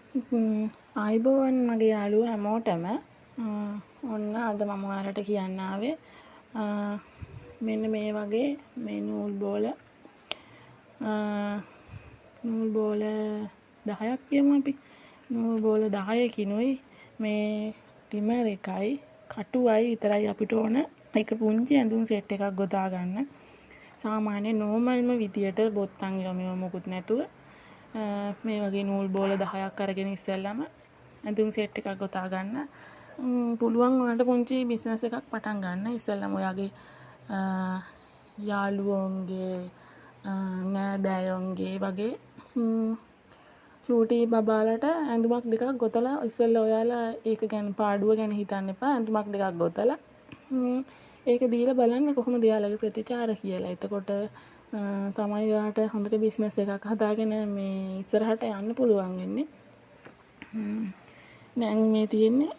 ආයිබෝවන් මගේ යාළුවෝ හැමෝටම ඔන්න අද මම ඔයාලට කියන්න ආවේ මෙන්න මේ වගේ මේ නූල් බෝල 10ක් කියමු අපි. නූල් බෝල 10කිනුයි මේ ටිමර් එකයි කටුවයි විතරයි අපිට ඕන. එක පුංචි ඇඳුම් සෙට් එකක් ගොතා ගන්න. සාමාන්‍ය නෝමල්ම විදියට බොත්තම් යොමෙව මොකුත් නැතුව මේ වගේ නූල් බෝල 10ක් අරගෙන ඉස්සෙල්ලාම ඇඳුම් සෙට් එකක් ගොතා ගන්න. පුළුවන් ඔයාලට පුංචි බිස්නස් එකක් පටන් ගන්න. ඉස්සෙල්ලාම ඔයාගේ යාළුවෝන්ගේ නෑදෑයෝන්ගේ වගේ චූටි බබාලට ඇඳුමක් දෙකක් ගොතලා ඉස්සෙල්ලා ඔයාලා ඒක ගැන පාඩුව ගැන හිතන්න එපා. ඇඳුමක් දෙකක් ගොතලා ඒක දීලා බලන්න කොහොමද යාළුවගේ ප්‍රතිචාර කියලා. එතකොට තමයි ඔයාලට හොඳට බිස්නස් එකක් හදාගෙන මේ ඉස්සරහට යන්න පුළුවන් වෙන්නේ. දැන් මේ තියෙන්නේ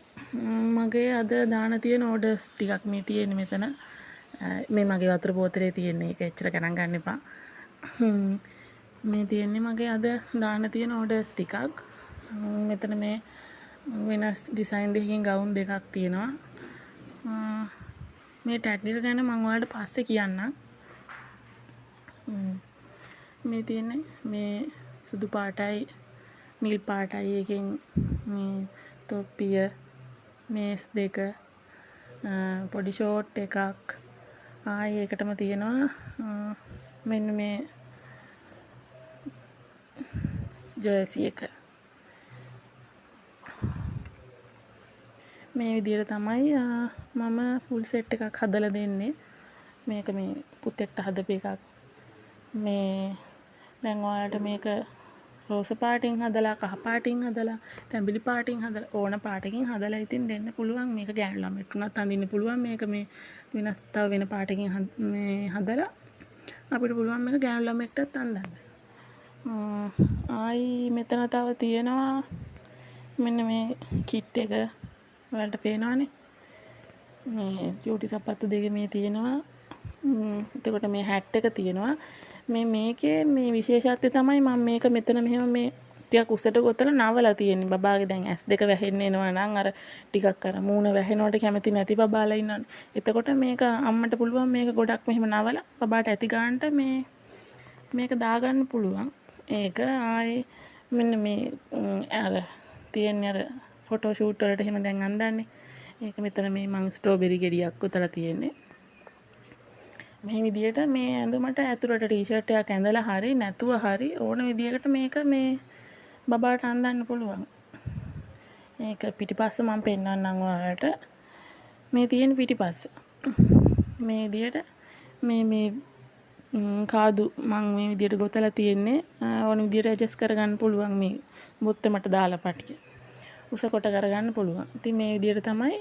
මගේ අද දාන තියෙන ඕඩර්ස් ටිකක් මේ තියෙන්නේ මෙතන. මේ මගේ වතුර බෝතලේ තියෙන්නේ. ඒක එච්චර ගණන් ගන්න එපා. මේ තියෙන්නේ මගේ අද දාන තියෙන ඕඩර්ස් ටිකක්. මෙතන මේ වෙනස් ඩිසයින් දෙකකින් ගවුන් දෙකක් තියෙනවා. මේ ටැග් එක ගැන මම ඔයාලට පස්සේ කියන්නම්. මේ තියෙන්නේ මේ සුදු පාටයි නිල් පාටයි එකෙන් මේ තොප්පිය මේස් දෙක පොඩි ෂෝට් එකක් ආයි ඒකටම තියෙනවා මෙන්න මේ ජර්සි එක. මේ විදිහට තමයි මම ෆුල් සෙට් එකක් හදලා දෙන්නේ. මේක මේ පුතෙක්ට හදපු එකක්. මේ දැන් ඔයාලට මේක රෝස පාටින් හදලා කහ පාටින් හදලා තැඹිලි පාටින් හදලා ඕන පාටකින් හදලා ඉතින් දෙන්න පුළුවන්. මේක ගෑනු ළමයට උනත් අඳින්න පුළුවන්. මේක මේ වෙනස් තව වෙන පාටකින් මේ හදලා අපිට පුළුවන් මේක ගෑනු ළමයටත් අඳින්න. ආයි මෙතන තව තියෙනවා මෙන්න මේ කිට් එක ඔයාලට පේනවනේ. මේ චූටි සපත්තු දෙක මේ තියෙනවා. එතකොට මේ හැට් එක තියෙනවා. මේකේ මේ විශේෂත්වය තමයි මම මේක මෙතන මෙහෙම මේ ටිකක් උසට ගොතලා නවලා තියෙන්නේ. බබාගේ දැන් S2 වැහෙන්න එනවා නම් අර ටිකක් අර මූණ වැහෙනවට කැමති නැති බබාලා ඉන්නවනේ. එතකොට මේක අම්මට පුළුවන් මේක ගොඩක් මෙහෙම නවලා බබාට ඇති ගන්නට මේක දාගන්න පුළුවන්. ඒක ආයේ මෙන්න මේ අර තියෙන්නේ අර ෆොටෝ ෂූට් වලට එහෙම දැන් අඳන්නේ. ඒක මෙතන මේ මං ස්ට්‍රෝබෙරි ගෙඩියක් උතලා තියෙන්නේ. මේ විදියට මේ ඇඳුමට ඇතුළට ටී-ෂර්ට් එකක් ඇඳලා හරි නැතුව හරි ඕන විදියකට මේක මේ බබාට අඳින්න පුළුවන්. ඒක පිටිපස්ස මම පෙන්නන්නම් ඔයාලට. මේ තියෙන පිටිපස්ස. මේ විදියට මේ කාදු මම මේ විදියට ගොතලා තියෙන්නේ. ඕන විදියට ඇඩ්ජස්ට් කරගන්න පුළුවන් මේ බොත්තමට දාලා පටිය. උස කොට කරගන්න පුළුවන්. ඉතින් මේ විදියට තමයි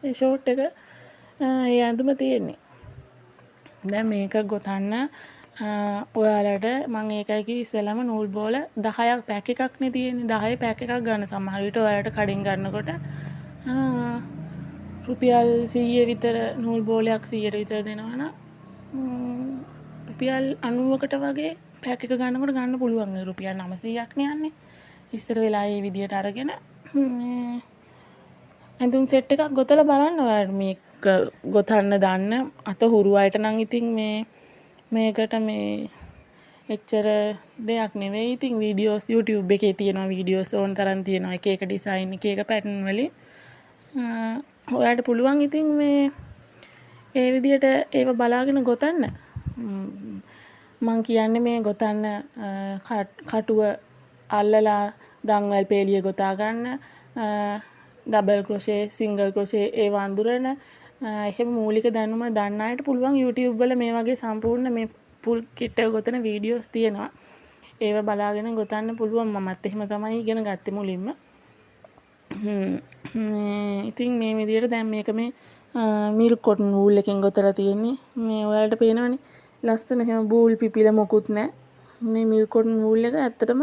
ඒ ෂෝට් එක ඒ ඇඳුම තියෙන්නේ. දැන් මේක ගොතන්න ඔයාලට මම ඒකයි කිව්වේ ඉස්සෙල්ලාම නූල් බෝල 10ක් පැක් එකක් නේ තියෙන්නේ. 10 පැක් එකක් ගන්න සමහර විට ඔයාලට කඩෙන් ගන්නකොට රුපියල් 100 විතර නූල් බෝලයක් 100ට විතර දෙනවනම් රුපියල් 90කට වගේ පැක් එක ගන්නකොට ගන්න පුළුවන්. රුපියල් 900ක් නේ යන්නේ. ඉස්සර වෙලා මේ විදියට අරගෙන ඇඳුම් සෙට් එකක් ගොතලා බලන්න ඔයාලට මේක ගොතන්න දාන්න අත හුරු අයට නම් ඉතින් මේකට මේ එච්චර දෙයක් නෙවෙයි. ඉතින් වීඩියෝස් YouTube එකේ තියෙනවා වීඩියෝස් ඕන තරම් තියෙනවා. එක එක ඩිසයින් එක එක පැටර්න් වලින් ඔයාලට පුළුවන් ඉතින් මේ ඒ විදියට ඒව බලාගෙන ගොතන්න. මං කියන්නේ මේ ගොතන්න කටුව අල්ලලා දන්වැල් පේලිය ගොතා ගන්න ඩබල් ක්‍රොෂේ සිංගල් ක්‍රොෂේ ඒ වඳුරන එහෙම මූලික දැනුම දන්න අයට පුළුවන් YouTube වල මේ වගේ සම්පූර්ණ මේ ෆුල් කිට් එක ගොතන වීඩියෝස් තියෙනවා. ඒව බලාගෙන ගොතන්න පුළුවන්. මමත් එහෙම තමයි ඉගෙන ගත්තේ මුලින්ම. ඉතින් මේ විදියට දැන් මේක මේ මිල්ක් කොටන් වූල් එකෙන් ගොතලා තියෙන්නේ. මේ ඔයාලට පේනවනේ ලස්සන එහෙම බූල් පිපිල මොකුත් නැහැ. මේ මිල්ක් කොටන් වූල් එක ඇත්තටම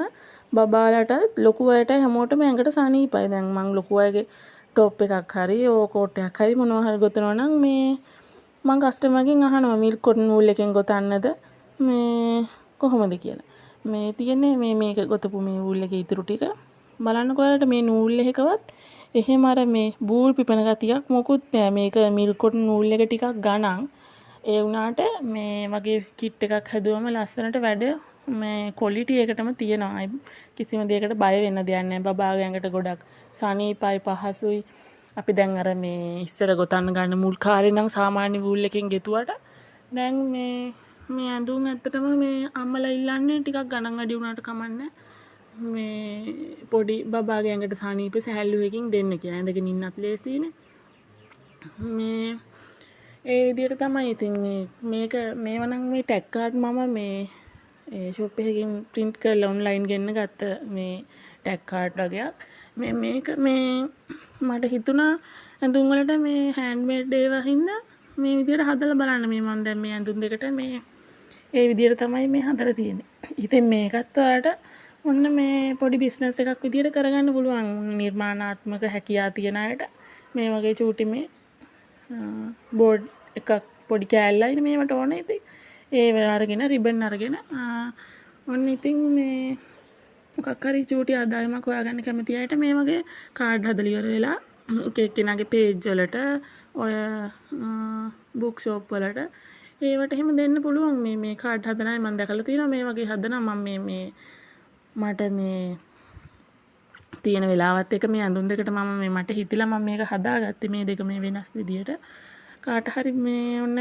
බබාලට ලොකු අයට හැමෝටම ඇඟට සනීපයි. දැන් මං ලොකු අයගේ টොප් එකක් හරි ඕකෝට් එකක් හරි මොනවා හරි ගොතනවා නම් මේ මං කස්ටමර්ගෙන් අහනවා මිල්ක් කොටන් වූල් එකෙන් ගොතන්නද මේ කොහොමද කියලා. මේ තියෙන්නේ මේක ගොතපු මේ වූල් එකේ ඉතුරු ටික බලන්නකො ඔයාලට මේ නූල් එකකවත් එහෙම අර මේ බූල් පිපෙන ගතියක් මොකුත් නෑ. මේක මිල් කොටන් නූල් එක ටිකක් ගණන්. ඒ වුණාට මේ වගේ කිට් එකක් හැදුවම ලස්සනට වැඩ මේ ක්වොලිටි එකටම තියෙනවා. කිසිම දෙයකට බය වෙන්න දෙයක් නෑ. බබාගේ ඇඟට ගොඩක් සනීපයි පහසුයි. අපි දැන් අර මේ ඉස්සර ගොතන්න ගන්න මුල් කාලේ නම් සාමාන්‍ය වූල් එකෙන් ගෙතුවට දැන් මේ ඇඳුම් ඇත්තටම මේ අම්මලා ඉල්ලන්නේ ටිකක් ගණන් වැඩි වුණාට කමන්නේ මේ පොඩි බබාගේ ඇඟට සනීප සැහැල්ලුවකින් දෙන්න කියලා. ඇඳගෙන ඉන්නත් ලේසියිනේ. මේ ඒ විදිහට තමයි ඉතින් මේව නම් මේ ටැග් කාඩ් මම මේ ෂොප් එකකින් print කරලා online ගෙන්න ගත්ත මේ ටැග් කාඩ් වගේක්. මේක මට හිතුණා ඇඳුම් වලට මේ හෑන්ඩ්මේඩ් ඒවා හින්දා මේ විදිහට හදලා බලන්න. මේ මම දැන් මේ ඇඳුම් දෙකට මේ ඒ විදිහට තමයි මේ හදලා තියෙන්නේ. ඉතින් මේකත් ඔයාලට ඔන්න මේ පොඩි බිස්නස් එකක් විදිහට කරගන්න පුළුවන්. නිර්මාණාත්මක හැකියාව තියෙන අයට මේ වගේ චූටි මේ බෝඩ් එකක් පොඩි කෑල්ලයි මේවට ඕනේ. ඉතින් ඒ වෙලාව අරගෙන රිබන් අරගෙන ඔන්න ඉතින් මේ මොකක් හරි චූටි ආදායමක් හොයාගන්න කැමති අයට මේ වගේ කාඩ් හදලා ඉවර වෙලා එක එක්කෙනාගේ පේජ් වලට ඔය බුක් ෂොප් වලට ඒවට එහෙම දෙන්න පුළුවන්. මේ කාඩ් හදන අය මම දැකලා තියෙනවා. මේ වගේ හදනවා. මම මට මේ තියෙන වෙලාවත් එක මේ ඇඳුම් දෙකට මම මට හිතිලා මම මේක හදාගත්තේ මේ දෙක මේ වෙනස් විදියට. කාට හරි මේ ඔන්න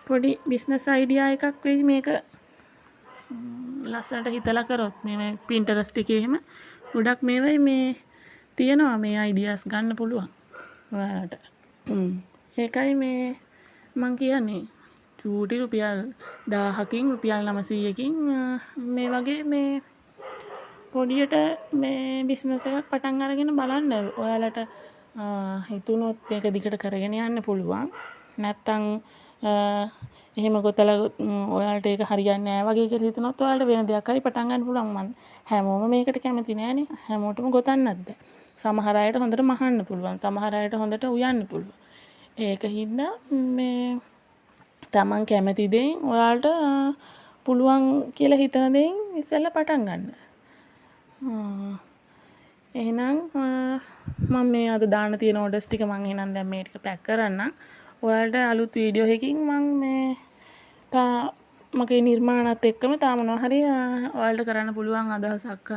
පොඩි බිස්නස් අයිඩියා එකක් වෙයි මේක ලස්සනට හිතලා කරොත්. මේ Pinterest එකේ එහෙම ගොඩක් මේවයි මේ තියෙනවා මේ අයිඩියාස් ගන්න පුළුවන් ඔයාලට. ඒකයි මේ මං කියන්නේ චූටි රුපියල් 1000කින් රුපියල් 900කින් මේ වගේ මේ පොඩියට මේ බිස්නස් එකක් පටන් අරගෙන බලන්න. ඔයාලට හිතුනොත් මේක දිගට කරගෙන යන්න පුළුවන්. නැත්තම් එහෙම ගොතලා ඔයාලට ඒක හරියන්නේ නැහැ වගේ කියලා හිතුනොත් ඔයාලට වෙන දෙයක් හරි පටන් ගන්න පුළුවන්. මම හැමෝම මේකට කැමති නෑනේ. හැමෝටම ගොතන්නත් බෑ. සමහර අයට හොඳට මහන්න පුළුවන්. සමහර අයට හොඳට උයන්න පුළුවන්. ඒක හින්දා මේ තමන් කැමති දෙයින් ඔයාලට පුළුවන් කියලා හිතන දෙයින් ඉස්සෙල්ලා පටන් ගන්න. එහෙනම් මම මේ අද දාන්න තියෙන ඕඩර්ස් ටික මම එහෙනම් දැන් මේ ටික පැක් කරන්නම්. ඔයාලට අලුත් වීඩියෝ එකකින් මම මේ මගේ නිර්මාණات එක්කම තා මොනවා හරි ඔයාලට කරන්න පුළුවන් අදහසක්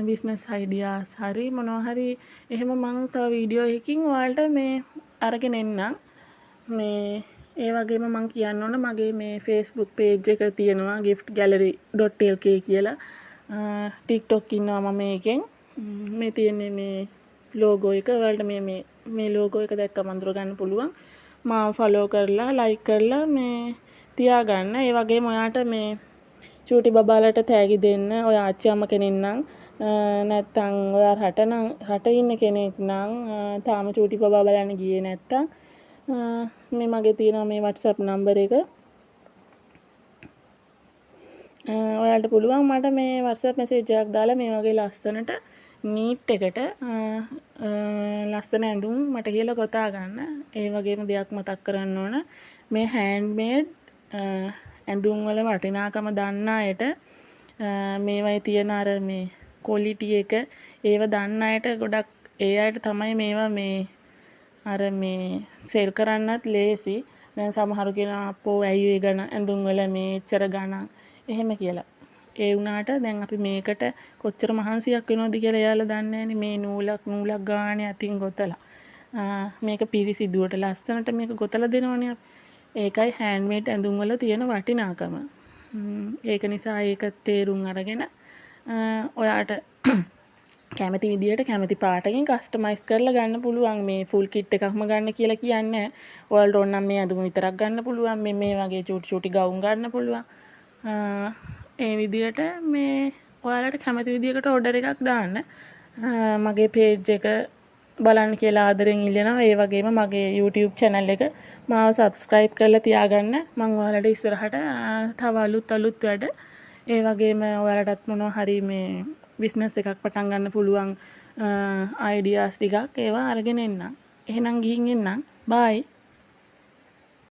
බිස්නස් අයිඩියාස් හරි මොනවා හරි එහෙම මම තව වීඩියෝ එකකින් ඔයාලට මේ අරගෙන එන්නම්. මේ ඒ වගේම මම කියන්න ඕන මගේ මේ Facebook page එක තියෙනවා giftgallery.lk කියලා. TikTok ඉන්නවා මම මේකෙන්. මේ තියෙන්නේ මේ logo එක. ඔයාලට මේ logo එක දැක්කම අඳුර ගන්න පුළුවන්. මාව follow කරලා like කරලා මේ තියාගන්න. ඒ වගේම ඔයාට මේ චූටි බබාලට තෑගි දෙන්න. ඔය ආච්චි අම්ම කෙනෙක් නම් නැත්තම් ඔයා රට ඉන්න කෙනෙක් නම් තාම චූටි බබා බලන්න ගියේ නැත්තම් මේ මගේ තියෙනවා මේ WhatsApp නම්බර් එක. ඔයාලට පුළුවන් මට මේ WhatsApp message එකක් දාලා මේ වගේ ලස්සනට නීට් එකට ලස්සන ඇඳුම් මට කියලා ගොතා ගන්න. ඒ වගේම දෙයක් මතක් කරන්න ඕන මේ හෑන්ඩ්මේඩ් ඇඳුම් වල වටිනාකම දන්න අයට මේවයි තියෙන අර මේ ක්වොලිටි එක ඒව දන්න අයට ගොඩක් ඒ අයට තමයි මේවා මේ අර මේ සෙල් කරන්නත් ලේසි. දැන් සමහරු කියනවා අපෝ ඇයි ඒ ගණ ඇඳුම් වල මේ එච්චර ගණන් එහෙම කියලා. ඒ වුණාට දැන් අපි මේකට කොච්චර මහන්සියක් වෙනවද කියලා එයාලා දන්නේ නැනේ. මේ නූලක් ගානේ අතින් ගොතලා මේක පිරිසිදුවට ලස්සනට මේක ගොතලා දෙනවනේ අපි. ඒකයි හෑන්ඩ්මේඩ් ඇඳුම් වල තියෙන වටිනාකම. ඒක නිසා ඒක තේරුම් අරගෙන ඔයාට කැමති විදියට කැමති පාටකින් කස්ටමයිස් කරලා ගන්න පුළුවන්. මේ ෆුල් කිට් එකක්ම ගන්න කියලා කියන්නේ. ඔයාලට ඕන නම් මේ ඇඳුම විතරක් ගන්න පුළුවන්. මේ වගේ චූටි ගවුම් ගන්න පුළුවන්. ඒ විදියට මේ ඔයාලට කැමති විදියකට ඕඩර් එකක් දාන්න. මගේ පේජ් එක බලන්න කියලා ආදරෙන් ඉල්ලනවා. ඒ වගේම මගේ YouTube channel එක මාව subscribe කරලා තියාගන්න. මම ඔයාලට ඉස්සරහට තව අලුත් වැඩ ඒ වගේම ඔයාලටත් මොනවා හරි මේ බිස්නස් එකක් පටන් ගන්න පුළුවන් අයිඩියාස් ටිකක් ඒවා අරගෙන එන්නම්. එහෙනම් ගිහින් එන්නම්. bye.